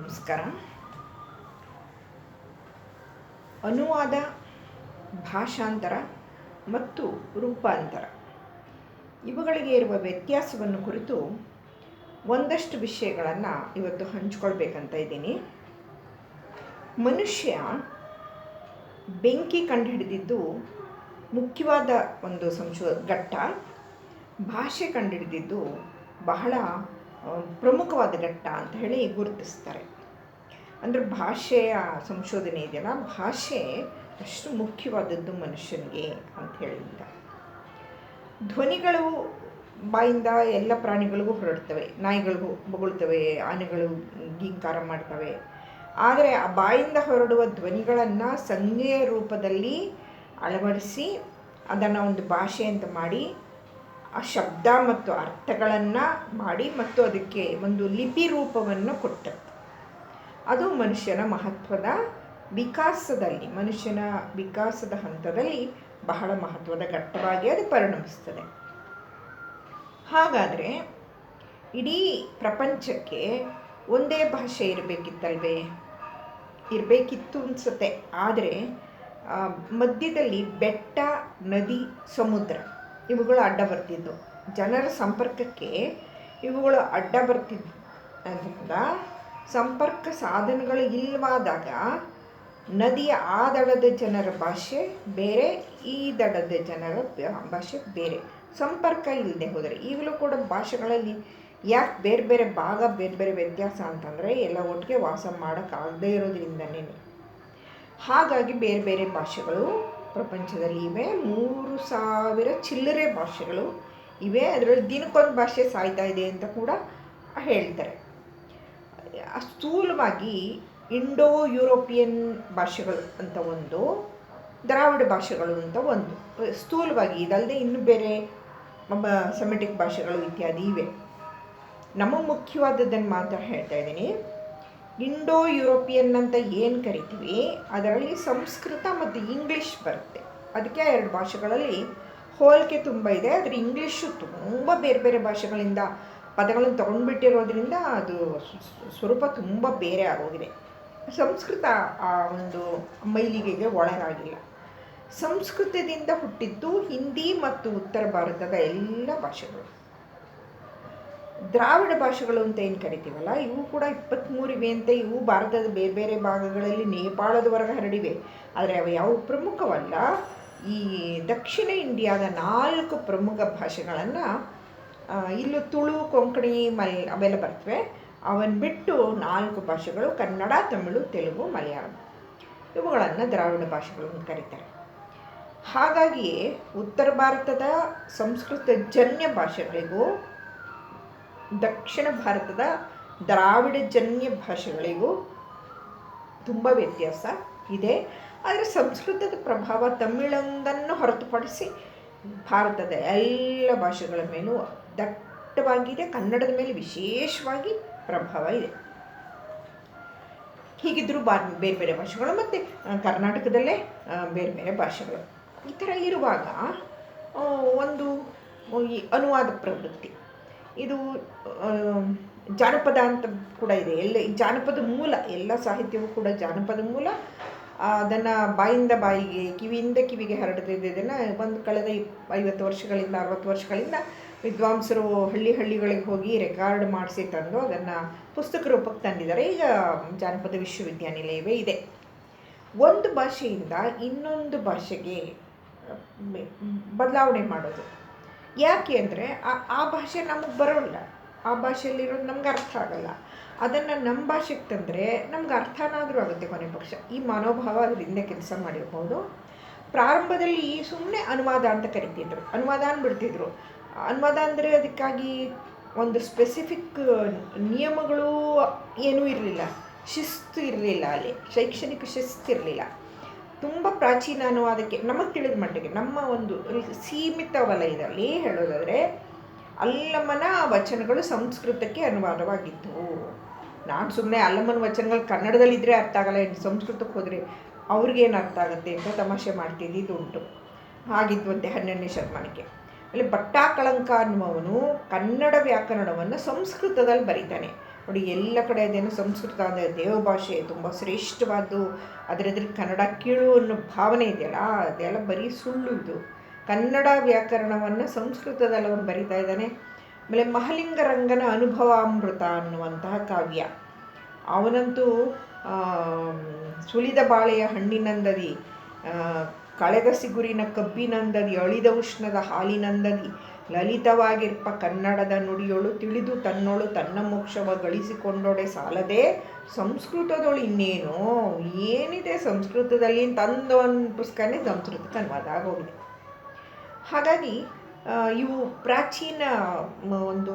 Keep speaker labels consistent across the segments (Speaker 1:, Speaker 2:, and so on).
Speaker 1: ನಮಸ್ಕಾರ. ಅನುವಾದ, ಭಾಷಾಂತರ ಮತ್ತು ರೂಪಾಂತರ ಇವುಗಳಿಗೆ ಇರುವ ವ್ಯತ್ಯಾಸವನ್ನು ಕುರಿತು ಒಂದಷ್ಟು ವಿಷಯಗಳನ್ನು ಇವತ್ತು ಹಂಚ್ಕೊಳ್ಬೇಕಂತ ಇದ್ದೀನಿ. ಮನುಷ್ಯ ಬೆಂಕಿ ಕಂಡುಹಿಡಿದಿದ್ದು ಮುಖ್ಯವಾದ ಒಂದು ಘಟ್ಟ. ಭಾಷೆ ಕಂಡುಹಿಡಿದಿದ್ದು ಬಹಳ ಪ್ರಮುಖವಾದ ಘಟ್ಟ ಅಂತ ಹೇಳಿ ಗುರುತಿಸ್ತಾರೆ. ಅಂದರೆ ಭಾಷೆಯ ಸಂಶೋಧನೆ ಇದೆಯಲ್ಲ, ಭಾಷೆ ಅಷ್ಟು ಮುಖ್ಯವಾದದ್ದು ಮನುಷ್ಯನಿಗೆ ಅಂತ ಹೇಳಿದ. ಧ್ವನಿಗಳು ಬಾಯಿಂದ ಎಲ್ಲ ಪ್ರಾಣಿಗಳಿಗೂ ಹೊರಡ್ತವೆ. ನಾಯಿಗಳಿಗೂ ಬೊಗಳ್ತವೆ, ಆನೆಗಳು ಗೀಂಕಾರ ಮಾಡ್ತವೆ. ಆದರೆ ಆ ಬಾಯಿಂದ ಹೊರಡುವ ಧ್ವನಿಗಳನ್ನು ಸಂಜ್ಞೆಯ ರೂಪದಲ್ಲಿ ಅಳವಡಿಸಿ ಅದನ್ನು ಒಂದು ಭಾಷೆ ಅಂತ ಮಾಡಿ ಆ ಶಬ್ದ ಮತ್ತು ಅರ್ಥಗಳನ್ನು ಮಾಡಿ ಮತ್ತು ಅದಕ್ಕೆ ಒಂದು ಲಿಪಿ ರೂಪವನ್ನು ಕೊಟ್ಟದ್ದು. ಅದು ಮನುಷ್ಯನ ಮಹತ್ವದ ವಿಕಾಸದಲ್ಲಿ, ಮನುಷ್ಯನ ವಿಕಾಸದ ಹಂತದಲ್ಲಿ ಬಹಳ ಮಹತ್ವದ ಘಟ್ಟವಾಗಿ ಅದು ಪರಿಣಮಿಸ್ತದೆ. ಹಾಗಾದರೆ ಇಡೀ ಪ್ರಪಂಚಕ್ಕೆ ಒಂದೇ ಭಾಷೆ ಇರಬೇಕಿತ್ತು ಅನಿಸುತ್ತೆ. ಆದರೆ ಮಧ್ಯದಲ್ಲಿ ಬೆಟ್ಟ, ನದಿ, ಸಮುದ್ರ ಇವುಗಳು ಅಡ್ಡ ಬರ್ತಿದ್ದು. ಜನರ ಸಂಪರ್ಕಕ್ಕೆ ಇವುಗಳು ಅಡ್ಡ ಬರ್ತಿದ್ದರಿಂದ ಸಂಪರ್ಕ ಸಾಧನಗಳು ಇಲ್ಲವಾದಾಗ ನದಿಯ ಆ ದಡದ ಜನರ ಭಾಷೆ ಬೇರೆ, ಈ ದಡದ ಜನರ ಭಾಷೆ ಬೇರೆ. ಸಂಪರ್ಕ ಇಲ್ಲದೆ ಹೋದರೆ ಈಗಲೂ ಕೂಡ ಭಾಷೆಗಳಲ್ಲಿ ಯಾಕೆ ಬೇರೆ ಬೇರೆ ಭಾಗ, ಬೇರೆ ಬೇರೆ ವ್ಯತ್ಯಾಸ ಅಂತಂದರೆ ಎಲ್ಲ ಒಟ್ಟಿಗೆ ವಾಸ ಮಾಡೋಕ್ಕಾಗದೇ ಇರೋದ್ರಿಂದನೇ. ಹಾಗಾಗಿ ಬೇರೆ ಬೇರೆ ಭಾಷೆಗಳು ಪ್ರಪಂಚದಲ್ಲಿ ಇವೆ. 3000 ಚಿಲ್ಲರೆ ಭಾಷೆಗಳು ಇವೆ. ಅದರಲ್ಲಿ ದಿನಕ್ಕೊಂದು ಭಾಷೆ ಸಾಯ್ತಾ ಇದೆ ಅಂತ ಕೂಡ ಹೇಳ್ತಾರೆ. ಸ್ಥೂಲವಾಗಿ ಇಂಡೋ ಯುರೋಪಿಯನ್ ಭಾಷೆಗಳು ಅಂತ ಒಂದು, ದ್ರಾವಿಡ ಭಾಷೆಗಳು ಅಂತ ಒಂದು, ಸ್ಥೂಲವಾಗಿ ಇದಲ್ಲದೆ ಇನ್ನು ಬೇರೆ ಸೆಮೆಟಿಕ್ ಭಾಷೆಗಳು ಇತ್ಯಾದಿ ಇವೆ. ನಮಗೆ ಮುಖ್ಯವಾದದ್ದನ್ನು ಮಾತ್ರ ಹೇಳ್ತಾ ಇದ್ದೀನಿ. ಇಂಡೋ ಯುರೋಪಿಯನ್ ಅಂತ ಏನು ಕರಿತೀವಿ ಅದರಲ್ಲಿ ಸಂಸ್ಕೃತ ಮತ್ತು ಇಂಗ್ಲೀಷ್ ಬರುತ್ತೆ. ಅದಕ್ಕೆ 2 ಭಾಷೆಗಳಲ್ಲಿ ಹೋಲಿಕೆ ತುಂಬ ಇದೆ. ಆದರೆ ಇಂಗ್ಲೀಷು ತುಂಬ ಬೇರೆ ಬೇರೆ ಭಾಷೆಗಳಿಂದ ಪದಗಳನ್ನು ತೊಗೊಂಡ್ಬಿಟ್ಟಿರೋದ್ರಿಂದ ಅದು ಸ್ವರೂಪ ತುಂಬ ಬೇರೆ ಆಗೋಗಿದೆ. ಸಂಸ್ಕೃತ ಆ ಒಂದು ಮೈಲಿಗೆಗೆ ಒಳಗಾಗಿಲ್ಲ. ಸಂಸ್ಕೃತದಿಂದ ಹುಟ್ಟಿದ್ದು ಹಿಂದಿ ಮತ್ತು ಉತ್ತರ ಭಾರತದ ಎಲ್ಲ ಭಾಷೆಗಳು. ದ್ರಾವಿಡ ಭಾಷೆಗಳು ಅಂತ ಏನು ಕರಿತೀವಲ್ಲ, ಇವು ಕೂಡ 23 ಇವೆ ಅಂತ. ಇವು ಭಾರತದ ಬೇರೆ ಬೇರೆ ಭಾಗಗಳಲ್ಲಿ ನೇಪಾಳದವರೆಗೆ ಹರಡಿವೆ. ಆದರೆ ಅವು ಯಾವ ಪ್ರಮುಖವಲ್ಲ. ಈ ದಕ್ಷಿಣ ಇಂಡಿಯಾದ 4 ಪ್ರಮುಖ ಭಾಷೆಗಳನ್ನು, ಇಲ್ಲೂ ತುಳು, ಕೊಂಕಣಿ, ಅವೆಲ್ಲ ಬರ್ತವೆ. ಅವನ್ನು ಬಿಟ್ಟು 4 ಭಾಷೆಗಳು, ಕನ್ನಡ, ತಮಿಳು, ತೆಲುಗು, ಮಲಯಾಳಂ, ಇವುಗಳನ್ನು ದ್ರಾವಿಡ ಭಾಷೆಗಳು ಅಂತ ಕರೀತಾರೆ. ಹಾಗಾಗಿ ಉತ್ತರ ಭಾರತದ ಸಂಸ್ಕೃತ ಜನ್ಯ ಭಾಷೆಗಳಿಗೂ ದಕ್ಷಿಣ ಭಾರತದ ದ್ರಾವಿಡ ಜನ್ಯ ಭಾಷೆಗಳಿಗೂ ತುಂಬ ವ್ಯತ್ಯಾಸ ಇದೆ. ಆದರೆ ಸಂಸ್ಕೃತದ ಪ್ರಭಾವ ತಮಿಳೊಂದನ್ನು ಹೊರತುಪಡಿಸಿ ಭಾರತದ ಎಲ್ಲ ಭಾಷೆಗಳ ಮೇಲೂ ದಟ್ಟವಾಗಿದೆ. ಕನ್ನಡದ ಮೇಲೆ ವಿಶೇಷವಾಗಿ ಪ್ರಭಾವ ಇದೆ. ಹೀಗಿದ್ದರೂ ಬೇರೆ ಬೇರೆ ಭಾಷೆಗಳು, ಮತ್ತು ಕರ್ನಾಟಕದಲ್ಲೇ ಬೇರೆ ಬೇರೆ ಭಾಷೆಗಳು. ಈ ಥರ ಇರುವಾಗ ಒಂದು ಈ ಅನುವಾದ ಪ್ರವೃತ್ತಿ, ಇದು ಜಾನಪದ ಅಂತ ಕೂಡ ಇದೆ. ಈ ಜಾನಪದ ಮೂಲ, ಎಲ್ಲ ಸಾಹಿತ್ಯವೂ ಕೂಡ ಜಾನಪದ ಮೂಲ. ಅದನ್ನು ಬಾಯಿಂದ ಬಾಯಿಗೆ, ಕಿವಿಯಿಂದ ಕಿವಿಗೆ ಹರಡ್ತಿದ್ದನ್ನು ಕಳೆದ 50 ವರ್ಷಗಳಿಂದ 60 ವರ್ಷಗಳಿಂದ ವಿದ್ವಾಂಸರು ಹಳ್ಳಿಗಳಿಗೆ ಹೋಗಿ ರೆಕಾರ್ಡ್ ಮಾಡಿಸಿ ತಂದು ಅದನ್ನು ಪುಸ್ತಕ ರೂಪಕ್ಕೆ ತಂದಿದ್ದಾರೆ. ಈಗ ಜಾನಪದ ವಿಶ್ವವಿದ್ಯಾನಿಲಯವೇ ಇದೆ. ಒಂದು ಭಾಷೆಯಿಂದ ಇನ್ನೊಂದು ಭಾಷೆಗೆ ಬದಲಾವಣೆ ಮಾಡೋದು ಯಾಕೆ ಅಂದರೆ ಆ ಭಾಷೆ ನಮಗೆ ಬರೋಲ್ಲ, ಆ ಭಾಷೆಯಲ್ಲಿರೋದು ನಮ್ಗೆ ಅರ್ಥ ಆಗಲ್ಲ. ಅದನ್ನು ನಮ್ಮ ಭಾಷೆಗೆ ತಂದರೆ ನಮ್ಗೆ ಅರ್ಥನಾದರೂ ಆಗುತ್ತೆ ಕೊನೆ ಪಕ್ಷ. ಈ ಮನೋಭಾವ ಅದರಿಂದ ಕೆಲಸ ಮಾಡಿರ್ಬೋದು. ಪ್ರಾರಂಭದಲ್ಲಿ ಸುಮ್ಮನೆ ಅನುವಾದ ಅಂತ ಕರಿತಿದ್ರು, ಅನುವಾದ ಅಂದ್ಬಿಡ್ತಿದ್ರು. ಅನುವಾದ ಅಂದರೆ ಅದಕ್ಕಾಗಿ ಒಂದು ಸ್ಪೆಸಿಫಿಕ್ ನಿಯಮಗಳು ಏನೂ ಇರಲಿಲ್ಲ, ಶಿಸ್ತು ಇರಲಿಲ್ಲ, ಅಲ್ಲಿ ಶೈಕ್ಷಣಿಕ ಶಿಸ್ತು ಇರಲಿಲ್ಲ. ತುಂಬ ಪ್ರಾಚೀನ ಅನುವಾದಕ್ಕೆ ನಮಗೆ ತಿಳಿದ ಮಟ್ಟಿಗೆ, ನಮ್ಮ ಒಂದು ಸೀಮಿತ ವಲಯದಲ್ಲಿ ಹೇಳೋದಾದರೆ, ಅಲ್ಲಮನ ವಚನಗಳು ಸಂಸ್ಕೃತಕ್ಕೆ ಅನುವಾದವಾಗಿದ್ದವು. ನಾನು ಸುಮ್ಮನೆ ಅಲ್ಲಮನ ವಚನಗಳು ಕನ್ನಡದಲ್ಲಿದ್ದರೆ ಅರ್ಥ ಆಗಲ್ಲ, ಸಂಸ್ಕೃತಕ್ಕೆ ಹೋದರೆ ಅವ್ರಿಗೇನು ಅರ್ಥ ಆಗುತ್ತೆ ಅಂತ ತಮಾಷೆ ಮಾಡ್ತಿದ್ದು ಉಂಟು. ಹಾಗಿದ್ವಂತೆ 12ನೇ ಶತಮಾನಕ್ಕೆ. ಅಲ್ಲಿ ಭಟ್ಟಾಕಳಂಕ ಅನ್ನುವವನು ಕನ್ನಡ ವ್ಯಾಕರಣವನ್ನು ಸಂಸ್ಕೃತದಲ್ಲಿ ಬರೀತಾನೆ. ನೋಡಿ ಎಲ್ಲ ಕಡೆ ಅದೇನು ಸಂಸ್ಕೃತ ಅಂದರೆ ದೇವಭಾಷೆ ತುಂಬ ಶ್ರೇಷ್ಠವಾದ್ದು, ಅದರೆದ್ರೆ ಕನ್ನಡ ಕೀಳು ಅನ್ನೋ ಭಾವನೆ ಇದೆಯಲ್ಲ, ಅದೆಲ್ಲ ಬರೀ ಸುಳ್ಳು. ಇದು ಕನ್ನಡ ವ್ಯಾಕರಣವನ್ನು ಸಂಸ್ಕೃತದಲ್ಲಿ ಅವನು ಬರಿತಾ ಇದ್ದಾನೆ. ಆಮೇಲೆ ಮಹಲಿಂಗರಂಗನ ಅನುಭವಾಮೃತ ಅನ್ನುವಂತಹ ಕಾವ್ಯ, ಅವನಂತೂ ಸುಲಿದ ಬಾಳೆಯ ಹಣ್ಣಿನಂದದಿ, ಕಳೆದ ಸಿಗುರಿನ ಕಬ್ಬಿನಂದದಿ, ಅಳಿದ ಉಷ್ಣದ ಹಾಲಿನಂದದಿ, ಲಲಿತವಾಗಿರ್ಪ ಕನ್ನಡದ ನುಡಿಯೊಳು ತಿಳಿದು ತನ್ನೊಳು ತನ್ನ ಮೋಕ್ಷವ ಗಳಿಸಿಕೊಂಡೊಡೆ ಸಾಲದೆ ಸಂಸ್ಕೃತದೊಳು ಇನ್ನೇನು ಏನಿದೆ ಸಂಸ್ಕೃತದಲ್ಲಿ ತಂದು ಒಂದು ಪುಸ್ತಕನೇ ಸಂಸ್ಕೃತಕ್ಕೆ ಅನುವಾದ ಆಗೋಗಿದೆ. ಹಾಗಾಗಿ ಇವು ಪ್ರಾಚೀನ ಒಂದು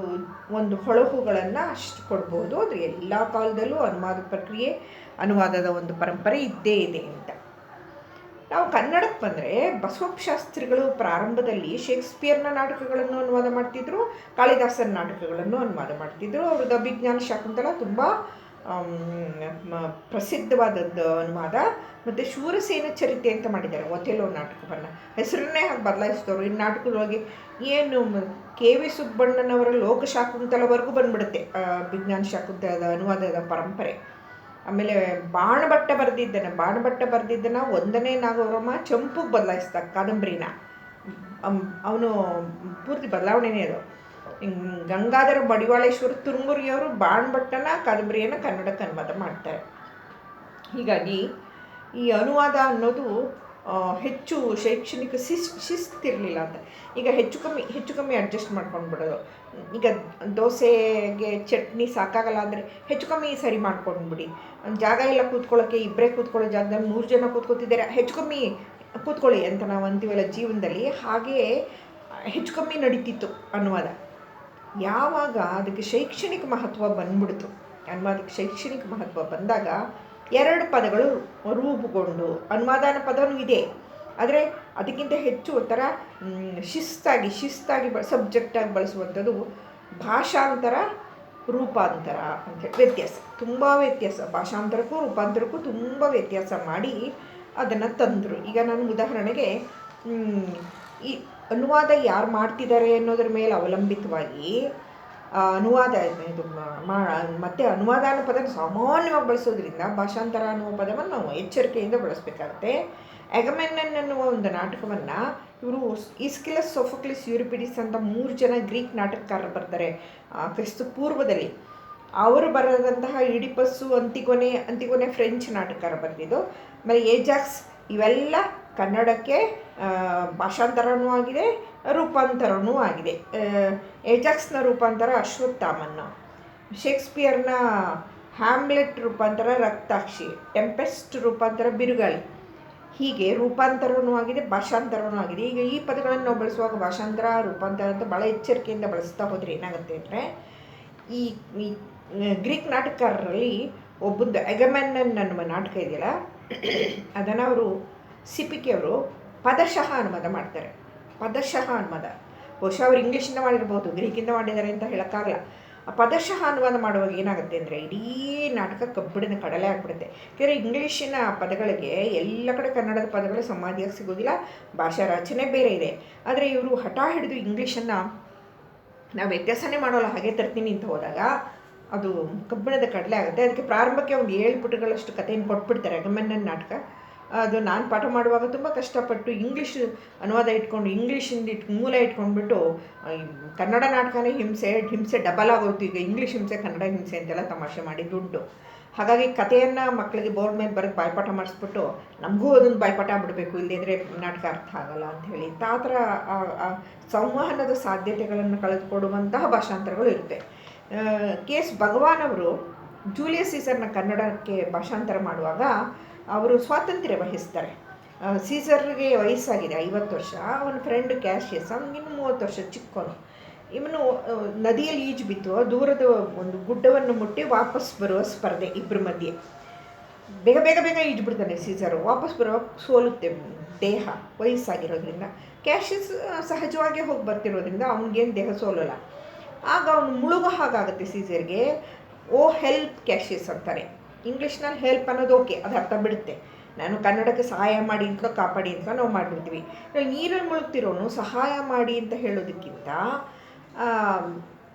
Speaker 1: ಒಂದು ಹೊಳಹುಗಳನ್ನು ಅಷ್ಟು ಕೊಡ್ಬೋದು. ಆದರೆ ಎಲ್ಲ ಕಾಲದಲ್ಲೂ ಅನುವಾದ ಪ್ರಕ್ರಿಯೆ, ಅನುವಾದದ ಒಂದು ಪರಂಪರೆ ಇದ್ದೇ ಇದೆ ಅಂತ. ನಾವು ಕನ್ನಡಕ್ಕೆ ಬಂದರೆ ಬಸವಪ್ಪ ಶಾಸ್ತ್ರಿಗಳು ಪ್ರಾರಂಭದಲ್ಲಿ ಶೇಕ್ಸ್ಪಿಯರ್ನ ನಾಟಕಗಳನ್ನು ಅನುವಾದ ಮಾಡ್ತಿದ್ರು, ಕಾಳಿದಾಸನ ನಾಟಕಗಳನ್ನು ಅನುವಾದ ಮಾಡ್ತಿದ್ರು. ಅವ್ರದ್ದು ಅಭಿಜ್ಞಾನ ಶಾಕುಂತಲ ತುಂಬ ಪ್ರಸಿದ್ಧವಾದದ್ದು ಅನುವಾದ. ಮತ್ತು ಶೂರಸೇನ ಚರಿತೆ ಅಂತ ಮಾಡಿದ್ದಾರೆ ಒಥೆಲೋ ನಾಟಕವನ್ನು, ಹೆಸರನ್ನೇ ಹಾಗೆ ಬದಲಾಯಿಸಿದವರು. ಈ ನಾಟಕದೊಳಗೆ ಏನು ಕೆ ವಿ ಸುಬ್ಬಣ್ಣನವರ ಲೋಕಶಾಕುಂತಲವರೆಗೂ ಬಂದ್ಬಿಡುತ್ತೆ ಅಭಿಜ್ಞಾನ ಶಾಕುಂತಲದ ಅನುವಾದದ ಪರಂಪರೆ. ಆಮೇಲೆ ಬಾಣಭಟ್ಟ ಬರೆದಿದ್ದನ 1ನೇ ನಾಗವರ್ಮ ಚಂಪುಗೆ ಬದಲಾಯಿಸ್ದ ಕಾದಂಬರಿನ. ಅವನು ಪೂರ್ತಿ ಬದಲಾವಣೆನೇ ಅದು. ಗಂಗಾಧರ ಮಡಿವಾಳೇಶ್ವರ ತುರುಮುರಿಯವರು ಬಾಣಭಟ್ಟನ ಕಾದಂಬರಿಯನ್ನು ಕನ್ನಡಕ್ಕೆ ಅನುವಾದ ಮಾಡ್ತಾರೆ. ಹೀಗಾಗಿ ಈ ಅನುವಾದ ಅನ್ನೋದು ಹೆಚ್ಚು ಶೈಕ್ಷಣಿಕ ಶಿಸ್ತಿರಲಿಲ್ಲ ಅಂತ. ಈಗ ಹೆಚ್ಚು ಕಮ್ಮಿ ಅಡ್ಜಸ್ಟ್ ಮಾಡ್ಕೊಂಡು ಬಿಡೋದು. ಈಗ ದೋಸೆಗೆ ಚಟ್ನಿ ಸಾಕಾಗಲ್ಲ ಅಂದರೆ ಹೆಚ್ಚು ಕಮ್ಮಿ ಸರಿ ಮಾಡ್ಕೊಂಡ್ಬಿಡಿ. ಜಾಗ ಎಲ್ಲ ಕೂತ್ಕೊಳ್ಳೋಕ್ಕೆ, ಇಬ್ಬರೇ ಕೂತ್ಕೊಳ್ಳೋ ಜಾಗದಲ್ಲಿ 3 ಜನ ಕೂತ್ಕೋತಿದ್ದಾರೆ, ಹೆಚ್ಚು ಕಮ್ಮಿ ಕೂತ್ಕೊಳ್ಳಿ ಅಂತ ನಾವು ಅಂತೀವಲ್ಲ ಜೀವನದಲ್ಲಿ. ಹಾಗೇ ಹೆಚ್ಚು ಕಮ್ಮಿ ನಡೀತಿತ್ತು ಅನುವಾದ. ಯಾವಾಗ ಅದಕ್ಕೆ ಶೈಕ್ಷಣಿಕ ಮಹತ್ವ ಬಂದ್ಬಿಡ್ತು, ಅನುವಾದಕ್ಕೆ ಶೈಕ್ಷಣಿಕ ಮಹತ್ವ ಬಂದಾಗ 2 ಪದಗಳು ರೂಪುಗೊಂಡು, ಅನುವಾದನ ಪದವೂ ಇದೆ, ಆದರೆ ಅದಕ್ಕಿಂತ ಹೆಚ್ಚು ಒಂಥರ ಶಿಸ್ತಾಗಿ ಸಬ್ಜೆಕ್ಟಾಗಿ ಬಳಸುವಂಥದ್ದು ಭಾಷಾಂತರ, ರೂಪಾಂತರ ಅಂತೇಳಿ ವ್ಯತ್ಯಾಸ, ತುಂಬ ವ್ಯತ್ಯಾಸ. ಭಾಷಾಂತರಕ್ಕೂ ರೂಪಾಂತರಕ್ಕೂ ತುಂಬ ವ್ಯತ್ಯಾಸ ಮಾಡಿ ಅದನ್ನು ತಂದರು. ಈಗ ನಾನು ಉದಾಹರಣೆಗೆ ಈ ಅನುವಾದ ಯಾರು ಮಾಡ್ತಿದ್ದಾರೆ ಅನ್ನೋದ್ರ ಮೇಲೆ ಅವಲಂಬಿತವಾಗಿ ಅನುವಾದ ಇದು ಮತ್ತು ಅನುವಾದ ಅನ್ನೋ ಪದ ಸಾಮಾನ್ಯವಾಗಿ ಬಳಸೋದ್ರಿಂದ ಭಾಷಾಂತರ ಅನ್ನುವ ಪದವನ್ನು ನಾವು ಎಚ್ಚರಿಕೆಯಿಂದ ಬಳಸಬೇಕಾಗುತ್ತೆ. ಅಗಮೆಮ್ನನ್ ಅನ್ನುವ ಒಂದು ನಾಟಕವನ್ನು ಇವರು ಈಸ್ಕಿಲಸ್, ಸೋಫೋಕ್ಲಿಸ್, ಯೂರಿಪಿಡಿಸ್ ಅಂತ 3 ಜನ ಗ್ರೀಕ್ ನಾಟಕಕಾರರು ಬರ್ತಾರೆ ಕ್ರಿಸ್ತ ಪೂರ್ವದಲ್ಲಿ. ಅವರು ಬರೆದಂತಹ ಇಡಿಪಸ್ಸು, ಅಂತಿಗೊನೆ ಫ್ರೆಂಚ್ ನಾಟಕಕಾರ ಬರೆದಿದ್ದು. ಆಮೇಲೆ ಏಜಾಕ್ಸ್, ಇವೆಲ್ಲ ಕನ್ನಡಕ್ಕೆ ಭಾಷಾಂತರನೂ ಆಗಿದೆ, ರೂಪಾಂತರನೂ ಆಗಿದೆ. ಏಜಾಕ್ಸ್ನ ರೂಪಾಂತರ ಅಶ್ವತ್ಥಾಮನ್ನು, ಶೇಕ್ಸ್ಪಿಯರ್ನ ಹ್ಯಾಮ್ಲೆಟ್ ರೂಪಾಂತರ ರಕ್ತಾಕ್ಷಿ, ಟೆಂಪೆಸ್ಟ್ ರೂಪಾಂತರ ಬಿರುಗಾಳಿ. ಹೀಗೆ ರೂಪಾಂತರವೂ ಆಗಿದೆ, ಭಾಷಾಂತರವೂ ಆಗಿದೆ. ಈಗ ಈ ಪದಗಳನ್ನು ನಾವು ಬಳಸುವಾಗ ಭಾಷಾಂತರ, ರೂಪಾಂತರ ಅಂತ ಭಾಳ ಎಚ್ಚರಿಕೆಯಿಂದ ಬಳಸ್ತಾ ಹೋದರೆ ಏನಾಗುತ್ತೆ ಅಂದರೆ, ಈ ಗ್ರೀಕ್ ನಾಟಕಕಾರರಲ್ಲಿ ಒಬ್ಬಂದು ಅಗಮೆಮ್ನನ್ ಅನ್ನುವ ನಾಟಕ ಇದೆಯಲ್ಲ, ಅದನ್ನು ಅವರು ಸಿಪಿಕೆ ಅವರು ಪದಶಃ ಅನುವಾದ ಮಾಡ್ತಾರೆ. ಪದಶಃ ಅನುವಾದ ಬಹುಶಃ ಅವರು ಇಂಗ್ಲೀಷಿಂದ ಮಾಡಿರ್ಬೋದು, ಗ್ರೀಕಿಂದ ಮಾಡಿದ್ದಾರೆ ಅಂತ ಹೇಳೋಕ್ಕಾಗಲ್ಲ. ಆ ಪದಶಃ ಅನುವಾದ ಮಾಡುವಾಗ ಏನಾಗುತ್ತೆ ಅಂದರೆ ಇಡೀ ನಾಟಕ ಕಬ್ಬಿಣದ ಕಡಲೆ ಆಗಿಬಿಡುತ್ತೆ. ಯಾಕೆಂದರೆ ಇಂಗ್ಲೀಷಿನ ಪದಗಳಿಗೆ ಎಲ್ಲ ಕಡೆ ಕನ್ನಡದ ಪದಗಳು ಸಮಾಧಿಯಾಗಿ ಸಿಗೋದಿಲ್ಲ, ಭಾಷಾ ರಚನೆ ಬೇರೆ ಇದೆ. ಆದರೆ ಇವರು ಹಠ ಹಿಡಿದು ಇಂಗ್ಲೀಷನ್ನು ನಾವು ವ್ಯತ್ಯಾಸನೇ ಮಾಡೋಲ್ಲ, ಹಾಗೆ ತರ್ತೀನಿ ಅಂತ ಹೋದಾಗ ಅದು ಕಬ್ಬಿಣದ ಕಡಲೆ ಆಗುತ್ತೆ. ಅದಕ್ಕೆ ಪ್ರಾರಂಭಕ್ಕೆ ಒಂದು 7 ಪುಟಗಳಷ್ಟು ಕಥೆಯನ್ನು ಕೊಟ್ಬಿಡ್ತಾರೆ ಅಗಮೆಮ್ನನ್ ನಾಟಕ. ಅದು ನಾನು ಪಾಠ ಮಾಡುವಾಗ ತುಂಬ ಕಷ್ಟಪಟ್ಟು ಇಂಗ್ಲೀಷ್ ಅನುವಾದ ಇಟ್ಕೊಂಡು, ಇಂಗ್ಲೀಷಿಂದ ಮೂಲ ಇಟ್ಕೊಂಡ್ಬಿಟ್ಟು ಕನ್ನಡ ನಾಟಕನೇ ಹಿಂಸೆ ಡಬಲ್ ಆಗೋಯ್ತು. ಈಗ ಇಂಗ್ಲೀಷ್ ಹಿಂಸೆ, ಕನ್ನಡ ಹಿಂಸೆ ಅಂತೆಲ್ಲ ತಮಾಷೆ ಮಾಡಿದ್ದುಂಟು. ಹಾಗಾಗಿ ಕಥೆಯನ್ನು ಮಕ್ಕಳಿಗೆ ಬೋರ್ಡ್ ಮೇಲೆ ಬರೆದು ಬಾಯ್ಪಾಠ ಮಾಡಿಸ್ಬಿಟ್ಟು ನಮಗೂ ಅದೊಂದು ಬಾಯ್ಪಾಠ ಬಿಡಬೇಕು, ಇಲ್ಲದಿದ್ದರೆ ನಾಟಕ ಅರ್ಥ ಆಗಲ್ಲ ಅಂಥೇಳಿ ಆ ಥರ ಸಂವಹನದ ಸಾಧ್ಯತೆಗಳನ್ನು ಕಳೆದುಕೊಡುವಂತಹ ಭಾಷಾಂತರಗಳು ಇರುತ್ತೆ. ಕೆ.ಎಸ್. ಭಗವಾನ್ ಅವರು ಜೂಲಿಯಸ್ ಸೀಸರ್ನ ಕನ್ನಡಕ್ಕೆ ಭಾಷಾಂತರ ಮಾಡುವಾಗ ಅವರು ಸ್ವಾತಂತ್ರ್ಯ ವಹಿಸ್ತಾರೆ. ಸೀಸರ್ಗೆ ವಯಸ್ಸಾಗಿದೆ 50 ವರ್ಷ. ಅವನ ಫ್ರೆಂಡ್ ಕ್ಯಾಶಿಯಸ್ ಅವನಿಗಿನ್ನು 30 ವರ್ಷ ಚಿಕ್ಕವನು. ಇವನು ನದಿಯಲ್ಲಿ ಈಜು ಬಿತ್ತು, ದೂರದ ಒಂದು ಗುಡ್ಡವನ್ನು ಮುಟ್ಟಿ ವಾಪಸ್ ಬರುವ ಸ್ಪರ್ಧೆ ಇಬ್ಬರ ಮಧ್ಯೆ. ಬೇಗ ಈಜು ಬಿಡ್ತಾನೆ ಸೀಸರು. ವಾಪಸ್ ಬರುವಾಗ ಸೋಲುತ್ತೆ ದೇಹ, ವಯಸ್ಸಾಗಿರೋದ್ರಿಂದ. ಕ್ಯಾಶಿಯಸ್ ಸಹಜವಾಗಿ ಹೋಗಿ ಬರ್ತಿರೋದ್ರಿಂದ ಅವನಿಗೇನು ದೇಹ ಸೋಲಲ್ಲ. ಆಗ ಅವನು ಮುಳುಗೋ ಹಾಗಾಗುತ್ತೆ ಸೀಸರ್ಗೆ. ಓ ಹೆಲ್ಪ್ ಕ್ಯಾಶಿಯಸ್ ಅಂತಾರೆ. ಇಂಗ್ಲೀಷ್ನಲ್ಲಿ ಹೆಲ್ಪ್ ಅನ್ನೋದು ಓಕೆ, ಅದು ಅರ್ಥ ಬಿಡುತ್ತೆ. ನಾನು ಕನ್ನಡಕ್ಕೆ ಸಹಾಯ ಮಾಡಿ ಅಂತ, ಕಾಪಾಡಿ ಅಂತ ನಾವು ಮಾಡಿಬಿಡ್ತೀವಿ. ನೀರಲ್ಲಿ ಮುಳುಗ್ತಿರೋನು ಸಹಾಯ ಮಾಡಿ ಅಂತ ಹೇಳೋದಕ್ಕಿಂತ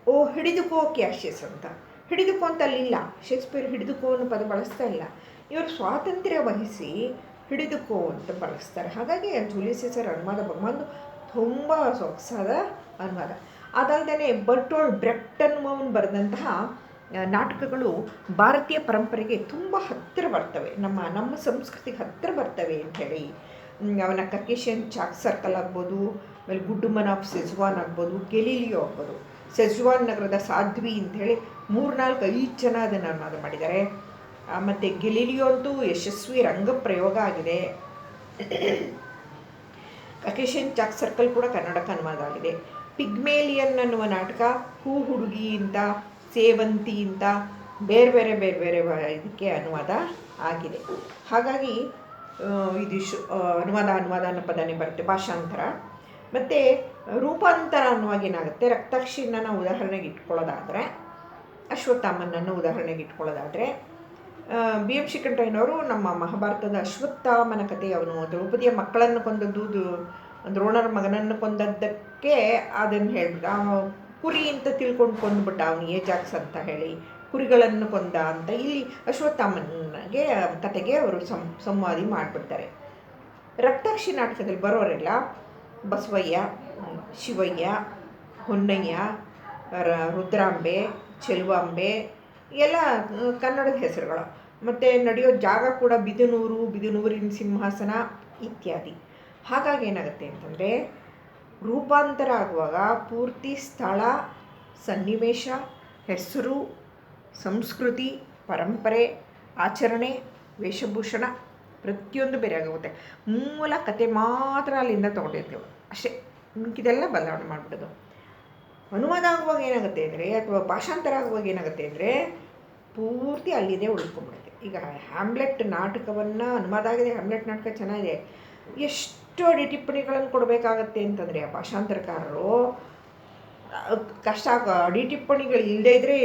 Speaker 1: ಓ ಹಿಡಿದುಕೋ ಕ್ಯಾಶಿಯಸ್ ಅಂತ, ಹಿಡಿದುಕೋ ಅಂತ ಅಲ್ಲಿಲ್ಲ. ಶೇಕ್ಸ್ಪಿಯರ್ ಹಿಡಿದುಕೋ ಅನ್ನೋ ಪದ ಬಳಸ್ತಾ ಇಲ್ಲ. ಇವರು ಸ್ವಾತಂತ್ರ್ಯ ವಹಿಸಿ ಹಿಡಿದುಕೋ ಅಂತ ಬಳಸ್ತಾರೆ. ಹಾಗಾಗಿ ಜೂಲಿಯಸ್ ಸೀಸರ್ ಅನುವಾದ ಭಗವಂದು ತುಂಬ ಸೊಗಸಾದ ಅನುವಾದ. ಅದಲ್ಲದೆ ಬರ್ಟೋಲ್ಡ್ ಬ್ರೆಕ್ಟ್ ಅನ್ನುವನು ಬರೆದಂತಹ ನಾಟಕಗಳು ಭಾರತೀಯ ಪರಂಪರೆಗೆ ತುಂಬ ಹತ್ತಿರ ಬರ್ತವೆ, ನಮ್ಮ ಸಂಸ್ಕೃತಿಗೆ ಹತ್ತಿರ ಬರ್ತವೆ ಅಂಥೇಳಿ. ಅವನ ಕಕೇಶಿಯನ್ ಚಾಕ್ ಸರ್ಕಲ್ ಆಗ್ಬೋದು, ಆಮೇಲೆ ಗುಡ್ ವುಮನ್ ಆಫ್ ಸೆಜ್ವಾನ್ ಆಗ್ಬೋದು, ಗೆಲೀಲಿಯೋ ಆಗ್ಬೋದು. ಸೆಜ್ವಾನ್ ನಗರದ ಸಾಧ್ವಿ ಅಂಥೇಳಿ 3-4-5 ಜನ ಅದನ್ನು ಅನುವಾದ ಮಾಡಿದ್ದಾರೆ. ಮತ್ತು ಗೆಲೀಲಿಯೋ ಅಂತೂ ಯಶಸ್ವಿ ರಂಗಪ್ರಯೋಗ ಆಗಿದೆ. ಕಕೇಶಿಯನ್ ಚಾಕ್ ಸರ್ಕಲ್ ಕೂಡ ಕನ್ನಡಕ್ಕೆ ಅನುವಾದ ಆಗಿದೆ. ಪಿಗ್ಮೇಲಿಯನ್ ಅನ್ನುವ ನಾಟಕ ಹೂ ಹುಡುಗಿ ಅಂತ, ಸೇವಂತಿ ಅಂತ ಬೇರೆ ಬೇರೆ ಇದಕ್ಕೆ ಅನುವಾದ ಆಗಿದೆ. ಹಾಗಾಗಿ ಇದು ಅನುವಾದ ಅನ್ನೋ ಪದನೇ ಬರುತ್ತೆ, ಭಾಷಾಂತರ. ಮತ್ತು ರೂಪಾಂತರ ಅನ್ನುವಾಗ ಏನಾಗುತ್ತೆ, ರಕ್ತಾಕ್ಷಿನ ಉದಾಹರಣೆಗೆ ಇಟ್ಕೊಳ್ಳೋದಾದರೆ, ಅಶ್ವತ್ಥಾಮನನ್ನು ಉದಾಹರಣೆಗೆ ಇಟ್ಕೊಳ್ಳೋದಾದರೆ, ಬಿ ಎಂ ಶ್ರೀಕಂಠಯ್ಯನವರು ನಮ್ಮ ಮಹಾಭಾರತದ ಅಶ್ವತ್ಥಾಮನ ಕಥೆ, ಅವನು ದ್ರೌಪದಿಯ ಮಕ್ಕಳನ್ನು ಕೊಂದದ್ದು, ದ್ರೋಣರ ಮಗನನ್ನು ಕೊಂದದ್ದಕ್ಕೆ ಅದನ್ನು ಹೇಳ್ಬಿಟ್ಟು ಕುರಿ ಅಂತ ತಿಳ್ಕೊಂಡು ಕೊಂದುಬಿಟ್ಟ ಅವನು ಏಜಾಕ್ಸ್ ಅಂತ ಹೇಳಿ, ಕುರಿಗಳನ್ನು ಕೊಂದ ಅಂತ ಇಲ್ಲಿ ಅಶ್ವತ್ಥಾಮನಿಗೆ ಕತೆಗೆ ಅವರು ಸಂವಾದಿ ಮಾಡಿಬಿಡ್ತಾರೆ. ರಕ್ತಾಕ್ಷಿ ನಾಟಕದಲ್ಲಿ ಬರೋರೆಲ್ಲ ಬಸವಯ್ಯ, ಶಿವಯ್ಯ, ಹೊನ್ನಯ್ಯ, ರುದ್ರಾಂಬೆ, ಚೆಲುವಾಂಬೆ ಎಲ್ಲ ಕನ್ನಡದ ಹೆಸರುಗಳು. ಮತ್ತು ನಡೆಯೋ ಜಾಗ ಕೂಡ ಬಿದನೂರು, ಬಿದನೂರಿನ ಸಿಂಹಾಸನ ಇತ್ಯಾದಿ. ಹಾಗಾಗಿ ಏನಾಗುತ್ತೆ ಅಂತಂದರೆ, ರೂಪಾಂತರ ಆಗುವಾಗ ಪೂರ್ತಿ ಸ್ಥಳ, ಸನ್ನಿವೇಶ, ಹೆಸರು, ಸಂಸ್ಕೃತಿ, ಪರಂಪರೆ, ಆಚರಣೆ, ವೇಷಭೂಷಣ ಪ್ರತಿಯೊಂದು ಬೇರೆ ಆಗುತ್ತೆ. ಮೂಲ ಕತೆ ಮಾತ್ರ ಅಲ್ಲಿಂದ ತೊಗೊಂಡಿರ್ತೀವಿ ಅಷ್ಟೇ, ಇದೆಲ್ಲ ಬದಲಾವಣೆ ಮಾಡಿಬಿಡೋದು. ಅನುವಾದ ಆಗುವಾಗ ಏನಾಗುತ್ತೆ ಅಂದರೆ, ಅಥವಾ ಭಾಷಾಂತರ ಆಗುವಾಗ ಏನಾಗುತ್ತೆ ಅಂದರೆ, ಪೂರ್ತಿ ಅಲ್ಲಿದೆ ಉಳ್ಕೊಂಡ್ಬಿಡುತ್ತೆ. ಈಗ ಹ್ಯಾಮ್ಲೆಟ್ ನಾಟಕವನ್ನು ಅನುವಾದ ಆಗಿದೆ, ಹ್ಯಾಮ್ಲೆಟ್ ನಾಟಕ ಚೆನ್ನಾಗಿದೆ, ಎಷ್ಟು ಅಡಿ ಟಿಪ್ಪಣಿಗಳನ್ನು ಕೊಡಬೇಕಾಗತ್ತೆ ಅಂತಂದರೆ ಆ ಭಾಷಾಂತರಕಾರರು ಕಷ್ಟ. ಅಡಿ ಟಿಪ್ಪಣಿಗಳು ಇಲ್ಲದೇ ಇದ್ದರೆ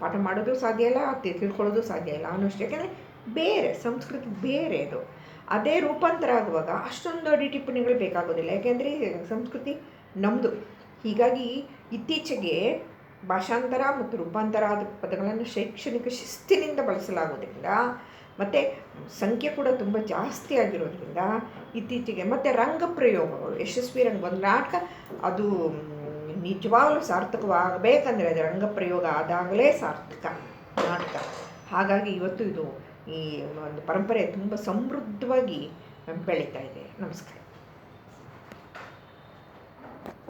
Speaker 1: ಪಾಠ ಮಾಡೋದು ಸಾಧ್ಯ ಇಲ್ಲ, ತಿಳ್ಕೊಳ್ಳೋದು ಸಾಧ್ಯ ಇಲ್ಲ ಅನ್ನೋಷ್ಟು. ಯಾಕೆಂದರೆ ಬೇರೆ ಸಂಸ್ಕೃತಿ ಬೇರೆ ಅದು. ಅದೇ ರೂಪಾಂತರ ಆಗುವಾಗ ಅಷ್ಟೊಂದು ಅಡಿ ಟಿಪ್ಪಣಿಗಳು ಬೇಕಾಗೋದಿಲ್ಲ, ಯಾಕೆಂದರೆ ಸಂಸ್ಕೃತಿ ನಮ್ಮದು. ಹೀಗಾಗಿ ಇತ್ತೀಚೆಗೆ ಭಾಷಾಂತರ ಮತ್ತು ರೂಪಾಂತರ ಆದ ಪದಗಳನ್ನು ಶೈಕ್ಷಣಿಕ ಶಿಸ್ತಿನಿಂದ ಬಳಸಲಾಗೋದ್ರಿಂದ, ಮತ್ತು ಸಂಖ್ಯೆ ಕೂಡ ತುಂಬ ಜಾಸ್ತಿ ಆಗಿರೋದ್ರಿಂದ ಇತ್ತೀಚೆಗೆ, ಮತ್ತು ರಂಗಪ್ರಯೋಗಗಳು ಯಶಸ್ವಿ ಒಂದು ನಾಟಕ ಅದು ನಿಜವಾಗಲೂ ಸಾರ್ಥಕವಾಗಬೇಕಂದ್ರೆ ಅದು ರಂಗಪ್ರಯೋಗ ಆದಾಗಲೇ ಸಾರ್ಥಕ ನಾಟಕ. ಹಾಗಾಗಿ ಇವತ್ತು ಇದು ಈ ಒಂದು ಪರಂಪರೆ ತುಂಬ ಸಮೃದ್ಧವಾಗಿ ಬೆಳೀತಾ ಇದೆ. ನಮಸ್ಕಾರ.